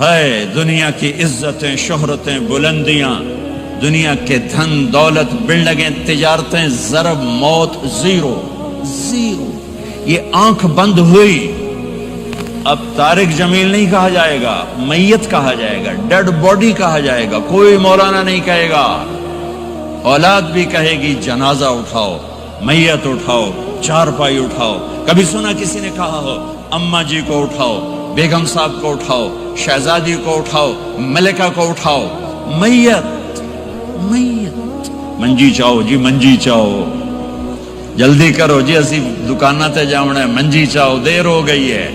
ہے دنیا کی عزتیں، شہرتیں، بلندیاں، دنیا کے دھن دولت، بلڈنگیں، تجارتیں، ضرب موت، زیرو زیرو. یہ آنکھ بند ہوئی، اب طارق جمیل نہیں کہا جائے گا، میت کہا جائے گا، ڈیڈ باڈی کہا جائے گا. کوئی مولانا نہیں کہے گا. اولاد بھی کہے گی جنازہ اٹھاؤ، میت اٹھاؤ، چارپائی اٹھاؤ. کبھی سنا کسی نے کہا ہو اماں جی کو اٹھاؤ، بیگم صاحب کو اٹھاؤ، شہزادی کو اٹھاؤ، ملکہ کو اٹھاؤ؟ میت میت. منجی چاہو جی، منجی چاہو، جلدی کرو جی، اسی دکانہ تے جاؤنا ہے، منجی چاہو، دیر ہو گئی ہے.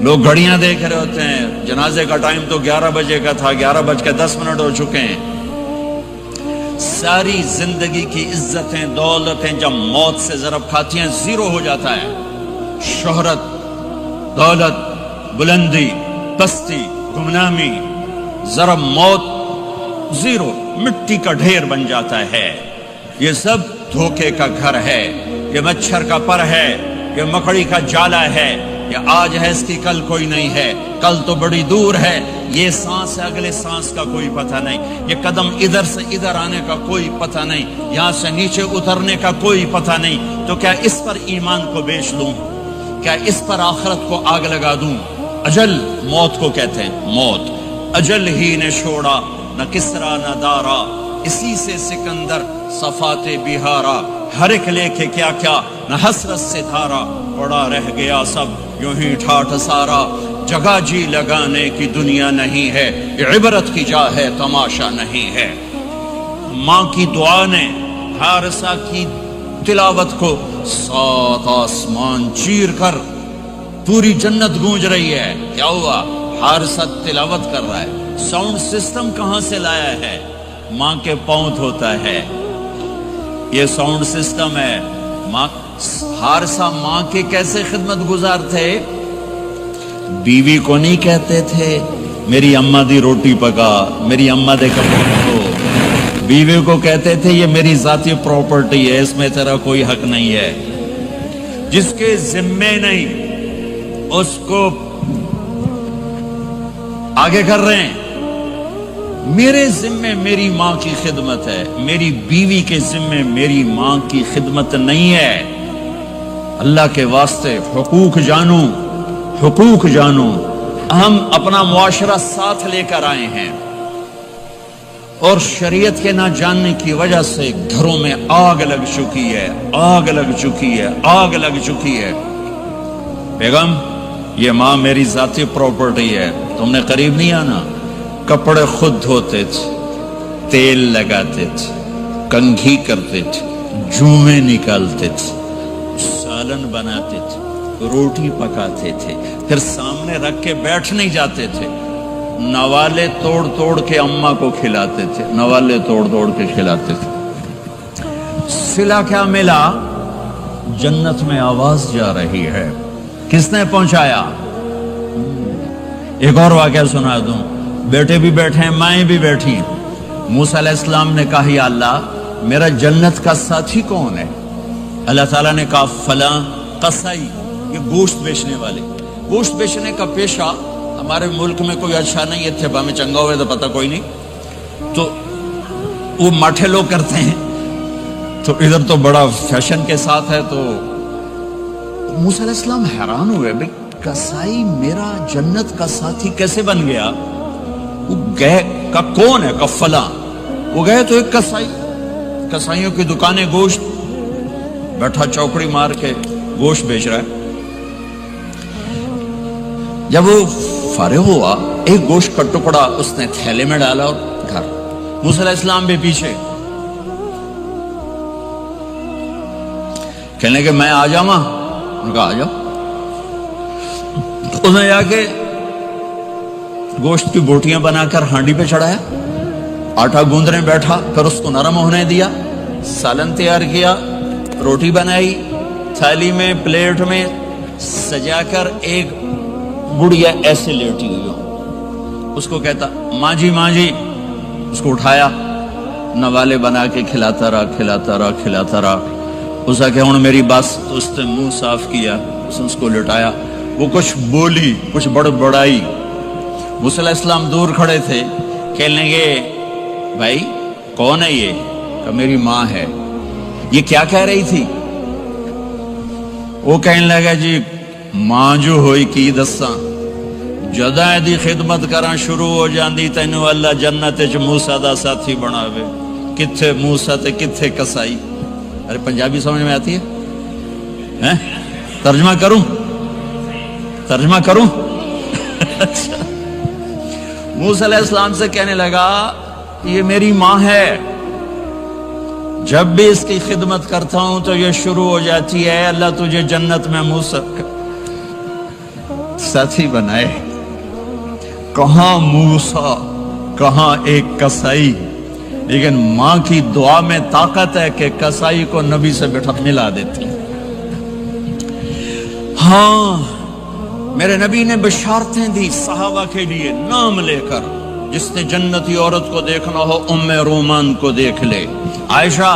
لوگ گھڑیاں دیکھ رہے ہوتے ہیں، جنازے کا ٹائم تو 11 بجے کا تھا، 11:10 ہو چکے ہیں. ساری زندگی کی عزتیں دولتیں جب موت سے ضرب کھاتی ہیں زیرو ہو جاتا ہے. شہرت، دولت، بلندی، پستی، گمنامی، ضرب موت، زیرو، مٹی کا ڈھیر بن جاتا ہے. یہ سب دھوکے کا گھر ہے، یہ مچھر کا پر ہے، یہ مکڑی کا جالا ہے. یہ آج ہے اس کی کل کوئی نہیں ہے، کل تو بڑی دور ہے. یہ سانس ہے، اگلے سانس کا کوئی پتہ نہیں. یہ قدم ادھر سے ادھر آنے کا کوئی پتہ نہیں، یہاں سے نیچے اترنے کا کوئی پتہ نہیں. تو کیا اس پر ایمان کو بیچ لوں؟ کیا اس پر آخرت کو آگ لگا دوں؟ اجل موت کو کہتے ہیں، موت. اجل ہی نے چھوڑا نہ کسرا نہ دارا، اسی سے سکندر صفات بہارا. ہر ایک لے کے کیا کیا نہ حسرت سے دھارا، پڑا رہ گیا سب یوں ہی ٹھاٹھ سارا. جگہ جی لگانے کی دنیا نہیں ہے، یہ عبرت کی جا ہے، تماشا نہیں ہے. ماں کی دعا نے حارثہ کی تلاوت کو 7 آسمان چیر کر پوری جنت گونج رہی ہے. کیا ہوا؟ حارثہ تلاوت کر رہا ہے. ساؤنڈ سسٹم کہاں سے لایا ہے؟ ماں کے پاؤں ہوتا ہے یہ ساؤنڈ سسٹم ہے. ماں حارثہ ماں کے کیسے خدمت گزار تھے؟ بیوی کو نہیں کہتے تھے میری اماں دی روٹی پکا، میری اماں دے کپڑے دھو. بیوی کو کہتے تھے یہ میری ذاتی پراپرٹی ہے، اس میں تیرا کوئی حق نہیں ہے. جس کے ذمے نہیں اس کو آگے کر رہے ہیں. میرے ذمے میری ماں کی خدمت ہے، میری بیوی کے ذمے میری ماں کی خدمت نہیں ہے. اللہ کے واسطے حقوق جانو، حقوق جانو. ہم اپنا معاشرہ ساتھ لے کر آئے ہیں اور شریعت کے نہ جاننے کی وجہ سے گھروں میں آگ لگ چکی ہے، آگ لگ چکی ہے، آگ لگ چکی ہے. بیگم یہ ماں میری ذاتی پراپرٹی ہے، تم نے قریب نہیں آنا. کپڑے خود دھوتے تھے، تیل لگاتے تھے، کنگھی کرتے تھے، جوئیں نکالتے تھے، سالن بناتے تھے، روٹی پکاتے تھے، پھر سامنے رکھ کے بیٹھ نہیں جاتے تھے. نوالے توڑ توڑ کے اماں کو کھلاتے تھے، نوالے توڑ توڑ کے کھلاتے تھے. صلہ کیا ملا؟ جنت میں آواز جا رہی ہے. کس نے پہنچایا؟ ایک اور واقعہ سنا دوں. بیٹے بھی بیٹھے ہیں، مائیں بھی بیٹھی. موسیٰ علیہ السلام نے کہا یا اللہ میرا جنت کا ساتھی کون ہے؟ اللہ تعالیٰ نے کہا فلاں قصائی، یہ گوشت بیچنے والے. گوشت بیچنے کا پیشہ ہمارے ملک میں کوئی اچھا نہیں ہے، تھے با میں چنگا ہوئے تو پتہ کوئی نہیں، تو وہ ماٹھے لوگ کرتے ہیں. تو ادھر تو بڑا فیشن کے ساتھ ہے. تو موسیٰ علیہ السلام حیران ہوئے، بھئی قصائی میرا جنت کا ساتھی کیسے بن گیا؟ وہ گئے کا کون ہے؟ کا فلاں. وہ گئے تو ایک قصائی، قصائیوں کی دکانیں، گوشت بیٹھا چوکڑی مار کے گوشت بیچ رہا ہے. جب وہ فارغ ہوا ایک گوشت کا ٹکڑا اس نے تھیلے میں ڈالا اور گھر. موسیٰ علیہ السلام بھی پیچھے. کہنے کہ میں آ جاؤں. انہوں نے کہا آ جاؤ. اس نے جا کے گوشت کی بوٹیاں بنا کر ہانڈی پہ چڑھایا، آٹا گوندنے بیٹھا، پھر اس کو نرم ہونے دیا، سالن تیار کیا، روٹی بنائی، تھالی میں پلیٹ میں سجا کر ایک گڑیا ایسے لیٹی ہوئی ہو. اس کو کہتا ماں جی ماں جی. اس کو اٹھایا، نوالے بنا کے کھلاتا رہا کھلاتا رہا کھلاتا رہا. اس نے کہا ہوں میری بس. تو اس نے منہ صاف کیا، اس نے اس کو لٹایا. وہ کچھ بولی، کچھ بڑبڑائی. موسیٰ علیہ السلام دور کھڑے تھے، کہنے لگے بھائی کون ہے یہ؟ کہ میری ماں ہے۔ یہ کیا کہہ رہی تھی؟ وہ کہنے لگا جی ماں جو ہوئی کی دساں، جداں دی خدمت کراں شروع ہو جاندی تینوں اللہ جنت وچ موسیٰ دا ساتھی بناوے۔ کتھے موسیٰ تے کتھے کسائی؟ ارے پنجابی سمجھ میں آتی ہے؟ ترجمہ کروں؟ ترجمہ کروں؟ موسیٰ علیہ السلام سے کہنے لگا یہ میری ماں ہے، جب بھی اس کی خدمت کرتا ہوں تو یہ شروع ہو جاتی ہے اللہ تجھے جنت میں موسیٰ ساتھی بنائے۔ کہاں موسیٰ کہاں ایک کسائی، لیکن ماں کی دعا میں طاقت ہے کہ کسائی کو نبی سے بٹھا ملا دیتی۔ ہاں میرے نبی نے بشارتیں دی صحابہ کے لیے نام لے کر، جس نے جنتی عورت کو دیکھنا ہو ام رومان کو دیکھ لے۔ عائشہ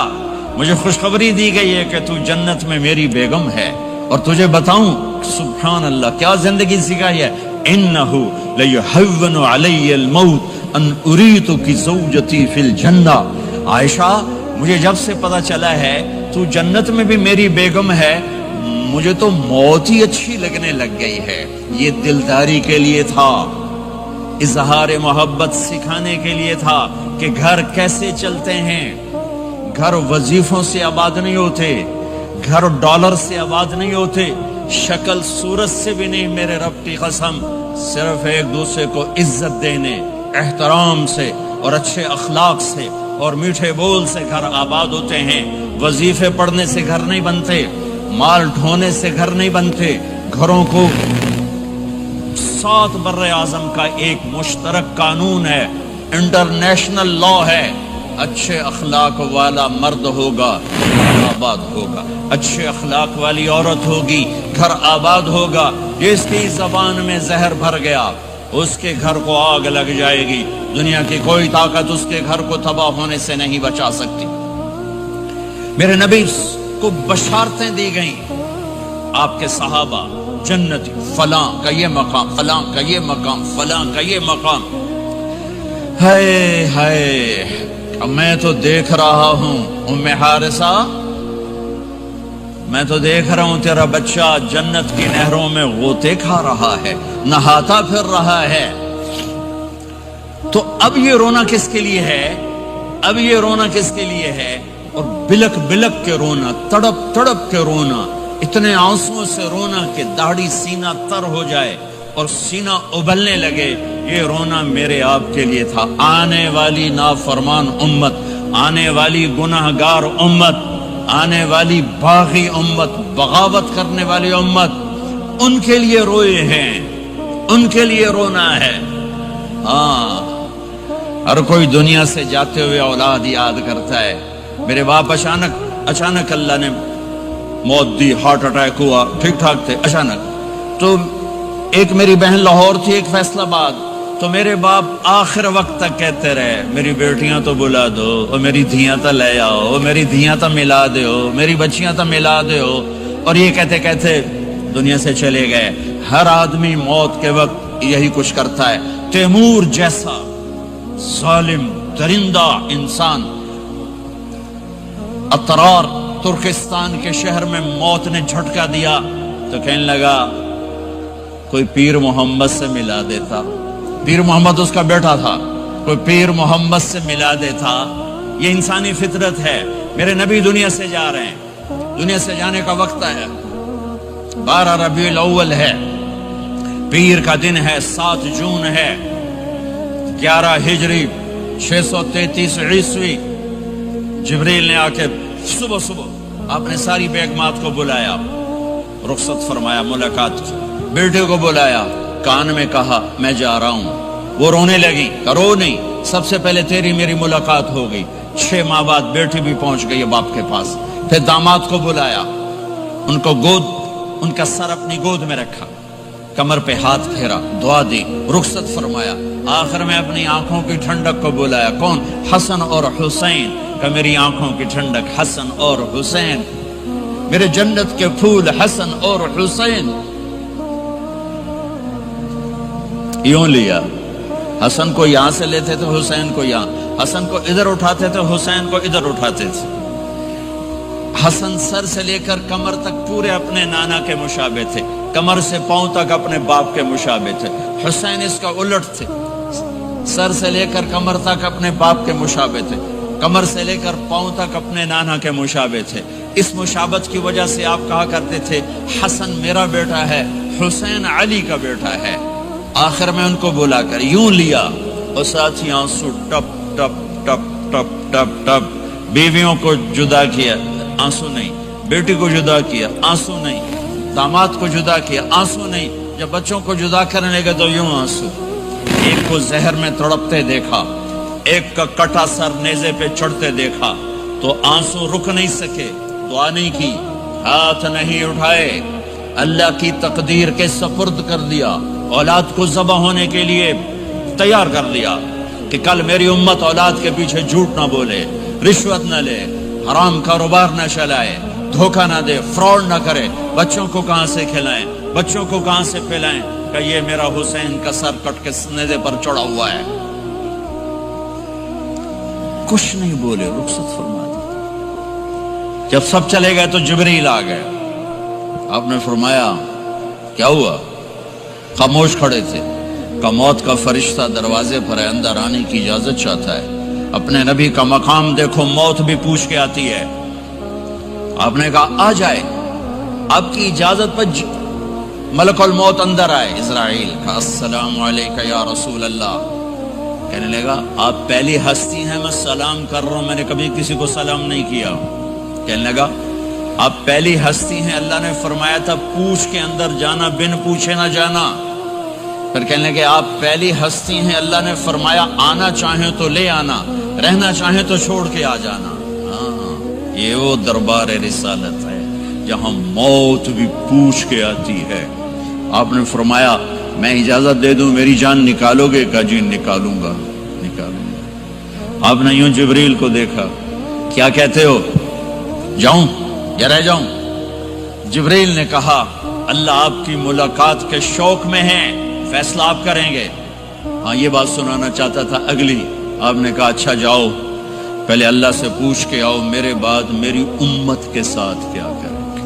مجھے خوشخبری دی گئی ہے کہ تو جنت میں میری بیگم ہے، اور تجھے بتاؤں سبحان اللہ کیا زندگی سکھائی ہے، انہو لیحون علی الموت ان اریتک زوجتی فی الجنہ۔ عائشہ مجھے جب سے پتا چلا ہے تو جنت میں بھی میری بیگم ہے، مجھے تو موت ہی اچھی لگنے لگ گئی ہے۔ یہ دلداری کے لیے تھا، اظہار محبت سکھانے کے لیے تھا کہ گھر کیسے چلتے ہیں۔ گھر وظیفوں سے آباد نہیں ہوتے، گھر ڈالر سے آباد نہیں ہوتے، شکل صورت سے بھی نہیں، میرے رب کی قسم، صرف ایک دوسرے کو عزت دینے، احترام سے اور اچھے اخلاق سے اور میٹھے بول سے گھر آباد ہوتے ہیں۔ وظیفے پڑھنے سے گھر نہیں بنتے، مال ڈھونے سے گھر نہیں بنتے۔ گھروں کو 7 بر اعظم کا ایک مشترک قانون ہے، انٹرنیشنل لا ہے، اچھے اخلاق والا مرد ہوگا آباد ہوگا، اچھے اخلاق والی عورت ہوگی گھر آباد ہوگا۔ جس کی زبان میں زہر بھر گیا اس کے گھر کو آگ لگ جائے گی، دنیا کی کوئی طاقت اس کے گھر کو تباہ ہونے سے نہیں بچا سکتی۔ میرے نبی کو بشارتیں دی گئیں، آپ کے صحابہ جنتی، فلاں کا یہ مقام، فلاں کا یہ مقام، فلاں کا یہ مقام۔ ہائے ہائے میں تو دیکھ رہا ہوں ام حارثہ، میں تو دیکھ رہا ہوں تیرا بچہ جنت کی نہروں میں غوطے کھا رہا ہے، نہاتا پھر رہا ہے۔ تو اب یہ رونا کس کے لیے ہے؟ اب یہ رونا کس کے لیے ہے؟ اور بلک بلک کے رونا، تڑپ تڑپ کے رونا، اتنے آنسوں سے رونا کہ داڑھی سینہ تر ہو جائے اور سینہ ابلنے لگے، یہ رونا میرے آپ کے لیے تھا۔ آنے والی نافرمان امت، آنے والی گناہگار امت، آنے والی باغی امت، بغاوت کرنے والی امت، ان کے لیے روئے ہیں، ان کے لیے رونا ہے۔ ہاں ہر کوئی دنیا سے جاتے ہوئے اولاد یاد کرتا ہے۔ میرے باپ اچانک اللہ نے موت دی، ہارٹ اٹیک ہوا، ٹھیک ٹھاک تھے، اچانک۔ تو ایک میری بہن لاہور تھی، ایک فیصل آباد، تو میرے باپ آخر وقت تک کہتے رہے میری بیٹیاں تو بلا دو، اور میری دھیاں تو لے آؤ، اور میری دھیاں تو ملا دو، میری بچیاں تو ملا دو، اور یہ کہتے کہتے دنیا سے چلے گئے۔ ہر آدمی موت کے وقت یہی کچھ کرتا ہے۔ تیمور جیسا ظالم درندہ انسان اطرار ترکستان کے شہر میں موت نے جھٹکا دیا تو کہنے لگا کوئی پیر محمد سے ملا دیتا، پیر محمد اس کا بیٹا تھا، کوئی پیر محمد سے ملا دیتا۔ یہ انسانی فطرت ہے۔ میرے نبی دنیا سے جا رہے ہیں، دنیا سے جانے کا وقت ہے، 12 ربیع الاول ہے، پیر کا دن ہے، 7 جون ہے، 11 ہجری 633 عیسوی۔ جبریل نے آ کے صبح صبح آپ نے ساری بیگمات کو بلایا، رخصت فرمایا، ملاقات کی، بیٹے کو بلایا، کان میں کہا میں جا رہا ہوں۔ وہ رونے لگی، رو نہیں، سب سے پہلے تیری میری ملاقات ہو گئی۔ 6 ماہ بعد بیٹی بھی پہنچ گئی باپ کے پاس۔ پھر داماد کو بلایا، ان کو ان کا سر اپنی گود میں رکھا، کمر پہ ہاتھ پھیرا، دعا دی، رخصت فرمایا۔ آخر میں اپنی آنکھوں کی ٹھنڈک کو بلایا، کون؟ حسن اور حسین، کہ میری آنکھوں کی ٹھنڈک حسن اور حسین، میرے جنت کے پھول حسن اور حسین۔ یوں لیا حسن کو یہاں سے لیتے تھے، حسین کو یہاں، حسن کو ادھر اٹھاتے تھے، حسین کو ادھر اٹھاتے تھے۔ حسن سر سے لے کر کمر تک پورے اپنے نانا کے مشابہ تھے، کمر سے پاؤں تک اپنے باپ کے مشابہ تھے۔ حسین اس کا الٹ تھے، سر سے لے کر کمر تک اپنے باپ کے مشابہ تھے، کمر سے لے کر پاؤں تک اپنے نانا کے مشابہ تھے۔ اس مشابہت کی وجہ سے آپ کہا کرتے تھے حسن میرا بیٹا ہے، حسین علی کا بیٹا ہے۔ آخر میں ان کو بلا کر یوں لیا اور ساتھ ہی آنسو ٹپ ٹپ ٹپ ٹپ ٹپ ٹپ، بیویوں کو جدا کیا، آنسو نہیں، بیٹی کو جدا کیا، آنسو نہیں، داماد کو جدا کیا، آنسو نہیں، جب بچوں کو جدا کرنے لگے تو یوں آنسو۔ ایک کو زہر میں تڑپتے دیکھا، ایک کا کٹا سر نیزے پہ چڑھتے دیکھا تو آنسو رک نہیں سکے، دعا نہیں کی، ہاتھ نہیں اٹھائے، اللہ کی تقدیر کے سپرد کر دیا، اولاد کو ذبح ہونے کے لیے تیار کر دیا کہ کل میری امت اولاد کے پیچھے جھوٹ نہ بولے، رشوت نہ لے، حرام کاروبار نہ چلائے، دھوکہ نہ دے، فراڈ نہ کرے، بچوں کو کہاں سے کھلائیں، بچوں کو کہاں سے پلائیں، کہ یہ میرا حسین کا سر کٹ کے نیزے پر چڑھا ہوا ہے۔ کچھ نہیں بولے، رخصت فرما دی۔ جب سب چلے گئے تو جبریل آ گئے، آپ نے فرمایا کیا ہوا؟ خاموش کھڑے تھے۔ کہ موت کا فرشتہ دروازے پر ہے، اندر آنے کی اجازت چاہتا ہے۔ اپنے نبی کا مقام دیکھو، موت بھی پوچھ کے آتی ہے۔ آپ نے کہا آ جائے، آپ کی اجازت پر ملک الموت اندر آئے۔ اسرائیل کا السلام علیکہ یا رسول اللہ، کہنے لگا آپ پہلی ہستی ہیں، میں سلام کر رہا ہوں، میں نے کبھی کسی کو سلام نہیں کیا۔ کہنے لگا آپ پہلی ہستی ہیں، اللہ نے فرمایا تھا پوچھ کے اندر جانا، بن پوچھے نہ جانا۔ پھر کہنے لگے آپ پہلی ہستی ہیں، اللہ نے فرمایا آنا چاہیں تو لے آنا، رہنا چاہیں تو چھوڑ کے آ جانا۔ ہاں، یہ وہ دربار رسالت ہے جہاں موت بھی پوچھ کے آتی ہے۔ آپ نے فرمایا میں اجازت دے دوں میری جان نکالو گے؟ کہا جی نکالوں گا، نکالوں گا۔ آپ نے یوں جبریل کو دیکھا، کیا کہتے ہو، جاؤں یا رہ جاؤں؟ جبریل نے کہا اللہ آپ کی ملاقات کے شوق میں ہے، فیصلہ آپ کریں گے۔ ہاں یہ بات سنانا چاہتا تھا اگلی۔ آپ نے کہا اچھا جاؤ، پہلے اللہ سے پوچھ کے آؤ میرے بعد میری امت کے ساتھ کیا کریں گے،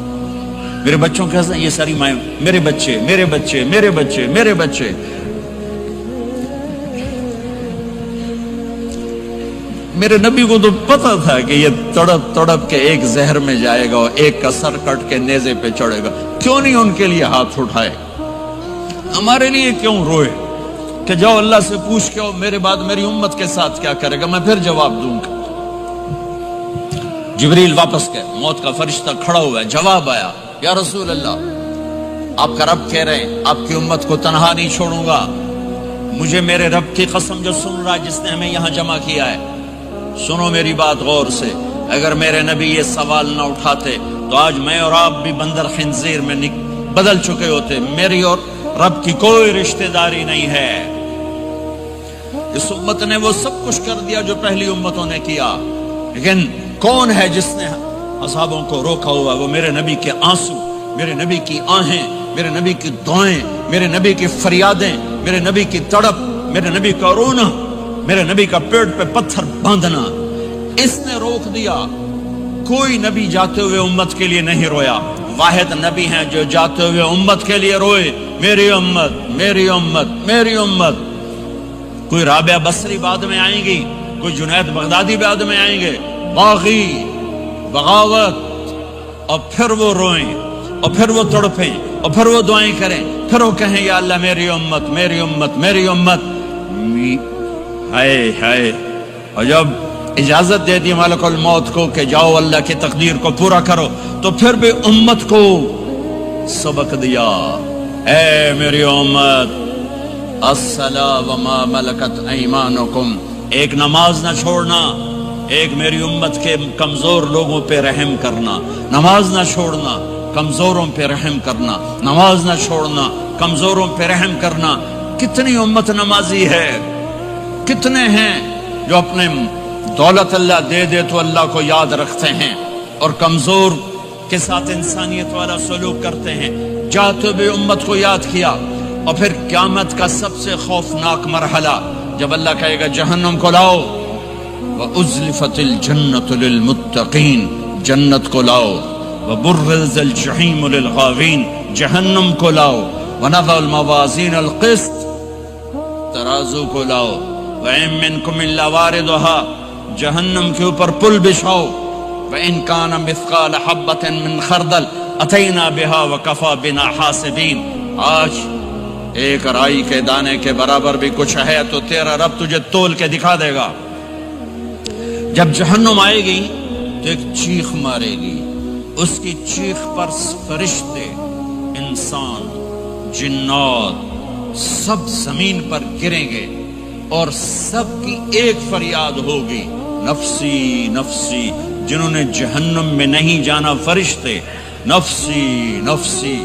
میرے بچوں کے ساتھ۔ یہ ساری مائیں، میرے بچے میرے بچے میرے بچے میرے بچے۔ میرے نبی کو تو پتا تھا کہ یہ تڑپ تڑپ کے ایک زہر میں جائے گا اور ایک کا سر کٹ کے نیزے پہ چڑھے گا، کیوں نہیں ان کے لیے ہاتھ اٹھائے؟ ہمارے لیے کیوں روئے کہ جاؤ اللہ سے پوچھ کے آؤ میرے بعد میری امت کے ساتھ کیا کرے گا، میں پھر جواب دوں گا۔ جبریل واپس گئے، موت کا فرشتہ کھڑا ہوا ہے، جواب آیا یا رسول اللہ آپ کا رب کہہ رہے ہیں آپ کی امت کو تنہا نہیں چھوڑوں گا۔ مجھے میرے رب کی قسم جو سن رہا جس نے ہمیں یہاں جمع کیا ہے، سنو میری بات غور سے، اگر میرے نبی یہ سوال نہ اٹھاتے تو آج میں اور آپ بھی بندر خنزیر میں بدل چکے ہوتے۔ میری اور رب کی کوئی رشتہ داری نہیں ہے۔ اس امت نے وہ سب کچھ کر دیا جو پہلی امتوں نے کیا، لیکن کون ہے جس نے اصحابوں کو روکا ہوا؟ وہ میرے نبی کے آنسو، میرے نبی کی آہیں، میرے نبی کی دعائیں، میرے نبی کی فریادیں، میرے نبی کی تڑپ، میرے نبی کا رونا، میرے نبی کا پیٹ پہ پتھر باندھنا، اس نے روک دیا۔ کوئی نبی جاتے ہوئے امت کے لیے نہیں رویا، واحد نبی ہیں جو جاتے ہوئے امت کے لیے روئے، میری امت میری امت میری امت۔ کوئی رابعہ بصری بعد میں آئیں گی، کوئی جنید بغدادی بعد میں آئیں گے، باغی، بغاوت، اور پھر وہ روئیں اور پھر وہ تڑپیں اور پھر وہ دعائیں کریں، پھر وہ کہیں یا اللہ میری امت میری امت میری امت۔ ہائے ہائے، اور جب اجازت دے دی ملک الموت کو کہ جاؤ اللہ کی تقدیر کو پورا کرو، تو پھر بھی امت کو سبق دیا، اے میری امت الصلاۃ وما ملکت ایمانکم، ایک نماز نہ چھوڑنا، ایک میری امت کے کمزور لوگوں پہ رحم کرنا، نماز نہ چھوڑنا، کمزوروں پہ رحم کرنا، نماز نہ چھوڑنا، کمزوروں پہ رحم کرنا۔ کتنی امت نمازی ہے، کتنے ہیں جو اپنے دولت اللہ دے دے تو اللہ کو یاد رکھتے ہیں اور کمزور کے ساتھ انسانیت والا سلوک کرتے ہیں۔ جاتے بھی امت کو یاد کیا، اور پھر قیامت کا سب سے خوفناک مرحلہ جب اللہ کہے گا جہنم کو لاؤ، وَأُزْلِفَتِ الْجَنَّةُ لِلْمُتَّقِينَ، جنت کو لاؤ، وَبُرِّزَ الْجَحِيمُ لِلْغَاوِينَ، جہنم کو لاؤ، وَنَضَعُ الْمَوَازِينَ الْقِسْطَ، ترازو کو لاؤ، وَإِن مِّنكُمْ إِلَّا وَارِدُهَا، جہنم کے اوپر پل بچھاؤ، وَإِن كَانَ مِثْقَالَ حَبَّةٍ مِّن خَرْدَلٍ أَتَيْنَا بِهَا وَكَفَى بِنَا حَاسِبِينَ، آج ایک رائی کے دانے کے برابر بھی کچھ ہے تو تیرا رب تجھے تول کے دکھا دے گا۔ جب جہنم آئے گی تو ایک چیخ مارے گی، اس کی چیخ پر فرشتے، انسان، جنات سب زمین پر گریں گے اور سب کی ایک فریاد ہوگی، نفسی نفسی۔ جنہوں نے جہنم میں نہیں جانا فرشتے، نفسی نفسی۔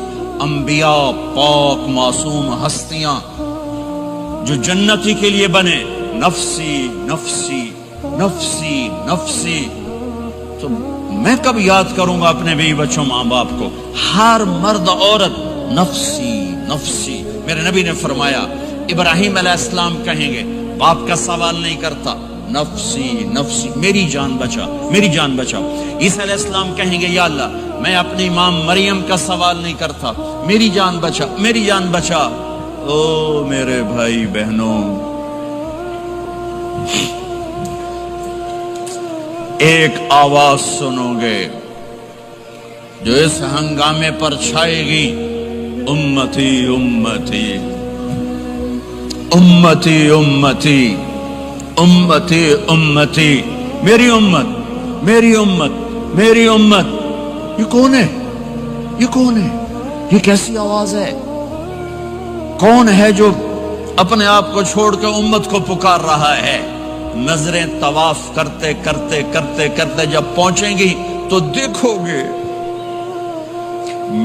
انبیاء، پاک معصوم ہستیاں جو جنتی کے لیے بنے، نفسی نفسی نفسی نفسی۔ تو میں کب یاد کروں گا اپنے بیوی بچوں ماں باپ کو؟ ہر مرد عورت نفسی نفسی۔ میرے نبی نے فرمایا ابراہیم علیہ السلام کہیں گے، باپ کا سوال نہیں کرتا، نفسی نفسی، میری جان بچا میری جان بچا۔ عیسیٰ علیہ السلام کہیں گے یا اللہ میں اپنی ماں مریم کا سوال نہیں کرتا، میری جان بچا میری جان بچا۔ او میرے بھائی بہنوں، ایک آواز سنو گے جو اس ہنگامے پر چھائے گی، امتی امتی امتی امتی امتی امتی، میری امت میری امت میری امت۔ یہ کون ہے؟ یہ کون ہے؟ یہ کیسی آواز ہے؟ کون ہے جو اپنے آپ کو چھوڑ کے امت کو پکار رہا ہے؟ نظریں طواف کرتے کرتے کرتے کرتے جب پہنچیں گی تو دیکھو گے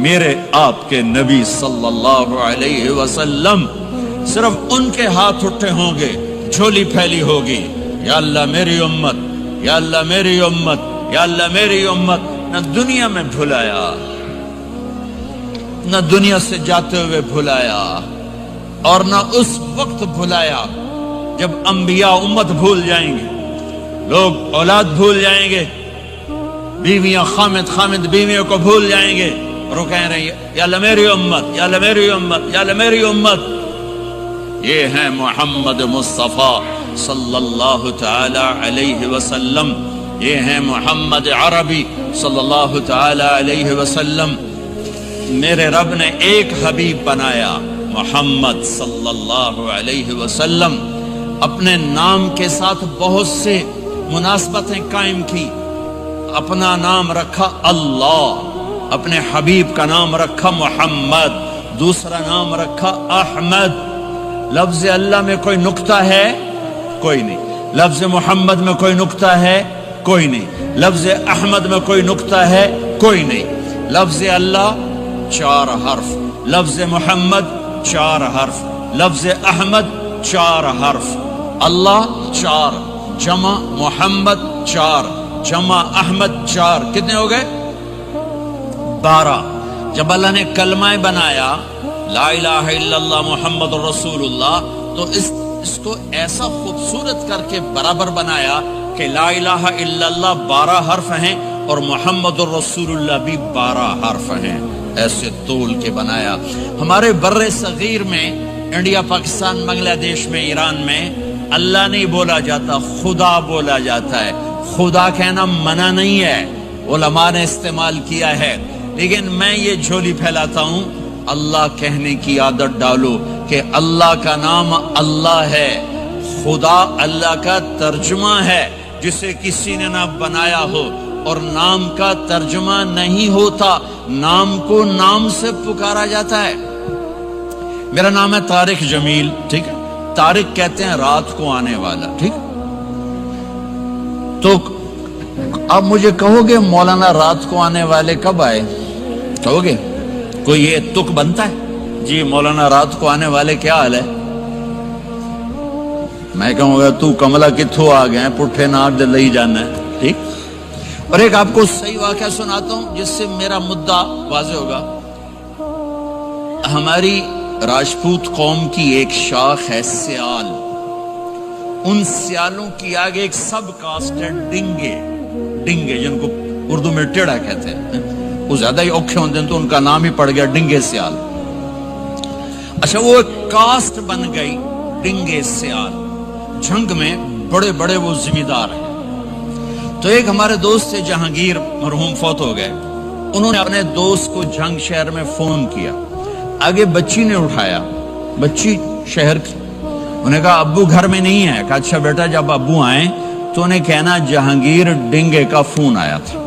میرے آپ کے نبی صلی اللہ علیہ وسلم، صرف ان کے ہاتھ اٹھے ہوں گے، جھولی پھیلی ہوگی، یا اللہ میری امت، یا اللہ میری امت، یا اللہ میری امت۔ نہ دنیا میں بھلایا، نہ دنیا سے جاتے ہوئے بھلایا، اور نہ اس وقت بھلایا جب انبیاء امت بھول جائیں گے، لوگ اولاد بھول جائیں گے، بیویاں خامد بیویوں کو بھول جائیں گے، اور وہ کہہ رہے ہیں یا اللہ میری امت، یا اللہ میری امت، یا اللہ میری امت۔ یہ ہے محمد مصطفیٰ صلی اللہ تعالی علیہ وسلم، یہ ہے محمد عربی صلی اللہ تعالی علیہ وسلم۔ میرے رب نے ایک حبیب بنایا، محمد صلی اللہ علیہ وسلم۔ اپنے نام کے ساتھ بہت سے مناسبتیں قائم کی، اپنا نام رکھا اللہ، اپنے حبیب کا نام رکھا محمد، دوسرا نام رکھا احمد۔ لفظ اللہ میں کوئی نکتہ ہے؟ کوئی نہیں۔ لفظ محمد میں کوئی نکتہ ہے؟ کوئی نہیں۔ لفظ احمد میں کوئی نکتہ ہے؟ کوئی نہیں۔ لفظ اللہ 4 حرف، لفظ محمد 4 حرف، لفظ احمد 4 حرف۔ اللہ 4، جمع محمد 4، جمع احمد 4، کتنے ہو گئے؟ 12۔ جب اللہ نے کلمہ بنایا لا الہ الا اللہ محمد رسول اللہ، تو اس کو ایسا خوبصورت کر کے برابر بنایا کہ لا الہ الا اللہ 12 حرف ہیں اور محمد الرسول اللہ بھی 12 حرف ہیں، ایسے تول کے بنایا۔ ہمارے بر صغیر میں، انڈیا، پاکستان، بنگلہ دیش میں، ایران میں اللہ نہیں بولا جاتا، خدا بولا جاتا ہے۔ خدا کہنا منع نہیں ہے، علماء نے استعمال کیا ہے، لیکن میں یہ جھولی پھیلاتا ہوں، اللہ کہنے کی عادت ڈالو کہ اللہ کا نام اللہ ہے، خدا اللہ کا ترجمہ ہے جسے کسی نے نہ بنایا ہو، اور نام کا ترجمہ نہیں ہوتا، نام کو نام سے پکارا جاتا ہے۔ میرا نام ہے طارق جمیل، ٹھیک ہے؟ طارق کہتے ہیں رات کو آنے والا، ٹھیک؟ تو اب مجھے کہو گے مولانا رات کو آنے والے کب آئے؟ کہو گے کوئی یہ تک بنتا ہے جی مولانا رات کو آنے والے کیا حال ہے؟ میں کہوں گا تو کملا کتھو آ گئے پٹھے ناک دے لئی جانا ہے، ٹھیک؟ اور ایک آپ کو صحیح واقعہ سناتا ہوں جس سے میرا مدعا واضح ہوگا۔ ہماری راجپوت قوم کی ایک شاخ ہے سیال، ان سیالوں کی آگے ایک سب کاسٹ ہے ڈنگے، ڈنگے جن کو اردو میں ٹیڑا کہتے ہیں، وہ زیادہ ہی اوکھے ہوتے ہیں تو ان کا نام ہی پڑ گیا ڈنگے سیال۔ اچھا وہ ایک کاسٹ بن گئی ڈنگے سیال، جنگ میں بڑے بڑے وہ ذمہ دار ہیں۔ تو ایک ہمارے دوست تھے جہانگیر، مرحوم فوت ہو گئے، انہوں نے اپنے دوست کو جنگ شہر میں فون کیا، آگے بچی نے اٹھایا، بچی شہر کی، انہوں نے کہا ابو گھر میں نہیں ہے، کہا اچھا بیٹا جب ابو آئیں تو انہیں کہنا جہانگیر ڈنگے کا فون آیا تھا۔